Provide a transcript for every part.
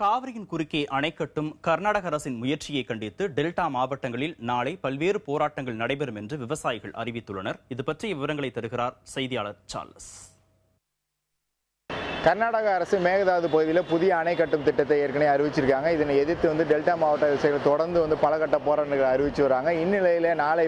காவிரியின் குறுக்கே அணை கட்டும் கர்நாடக அரசின் முயற்சியை கண்டித்து டெல்டா மாவட்டங்களில் நாளை பல்வேறு போராட்டங்கள் நடைபெறும் என்று விவசாயிகள் அறிவித்துள்ளனர். இது பற்றிய விவரங்களை தருகிறார் செய்தியாளர் சார்லஸ். கர்நாடக அரசு மேகதாது பகுதியில் புதிய அணை கட்டும் திட்டத்தை ஏற்கனவே அறிவிச்சிருக்காங்க. இதனை எதிர்த்து டெல்டா மாவட்ட விவசாயிகள் தொடர்ந்து பல கட்ட போராட்டங்களை அறிவிச்சு வராங்க. இந்நிலையில் நாளை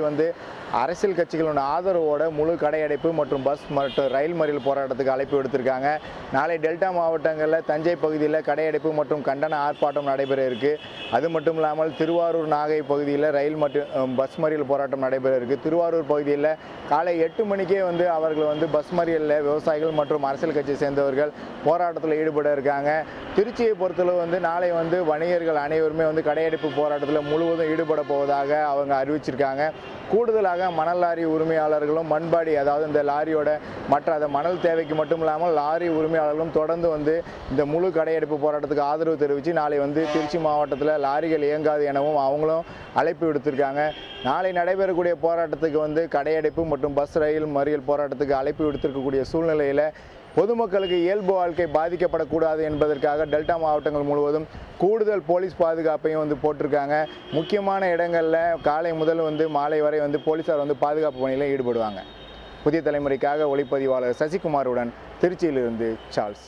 அரசியல் கட்சிகளோட ஆதரவோட முழு கடையடைப்பு மற்றும் பஸ் மற்றும் ரயில் மறியல் போராட்டத்துக்கு அழைப்பு விடுத்திருக்காங்க. நாளை டெல்டா மாவட்டங்களில் தஞ்சை பகுதியில் கடையடைப்பு மற்றும் கண்டன ஆர்ப்பாட்டம் நடைபெற இருக்கு. அது மட்டும் இல்லாமல் திருவாரூர் நாகை பகுதியில் ரயில் மற்றும் பஸ் மறியல் போராட்டம் நடைபெற இருக்கு. திருவாரூர் பகுதியில் காலை 8 மணிக்கே அவர்கள் பஸ் மறியலில் விவசாயிகள் மற்றும் அரசியல் கட்சியை சேர்ந்தவர்கள் போராட்டத்தில் ஈடுபட இருக்காங்க. திருச்சியை பொறுத்தளவு நாளை வணிகர்கள் அனைவருமே கடையடைப்பு போராட்டத்தில் முழுவதும் ஈடுபட போவதாக அவங்க அறிவிச்சிருக்காங்க. கூடுதலாக மணல் லாரி உரிமையாளர்களும் மண்பாடி, அதாவது இந்த லாரியோட மற்ற மணல் தேவைக்கு மட்டும் இல்லாமல் லாரி உரிமையாளர்களும் தொடர்ந்து இந்த முழு கடையெடுப்பு போராட்டத்துக்கு ஆதரவு தெரிவித்து நாளை திருச்சி மாவட்டத்தில் லாரிகள் இயங்காது எனவும் அவங்களும் அழைப்பு விடுத்திருக்காங்க. நாளை நடைபெறக்கூடிய போராட்டத்துக்கு கடையடைப்பு மற்றும் பஸ் ரயில் மறியல் போராட்டத்துக்கு அழைப்பு விடுத்திருக்கக்கூடிய சூழ்நிலையில் பொதுமக்களுக்கு இயல்பு வாழ்க்கை பாதிக்கப்படக்கூடாது என்பதற்காக டெல்டா மாவட்டங்கள் முழுவதும் கூடுதல் போலீஸ் பாதுகாப்பையும் போட்டிருக்காங்க. முக்கியமான இடங்களில் காலை முதல் மாலை வரை போலீசார் பாதுகாப்பு பணியில் ஈடுபடுவாங்க. புதிய தலைமுறைக்காக ஒளிப்பதிவாளர் சசிகுமாருடன் திருச்சியிலிருந்து சார்ல்ஸ்.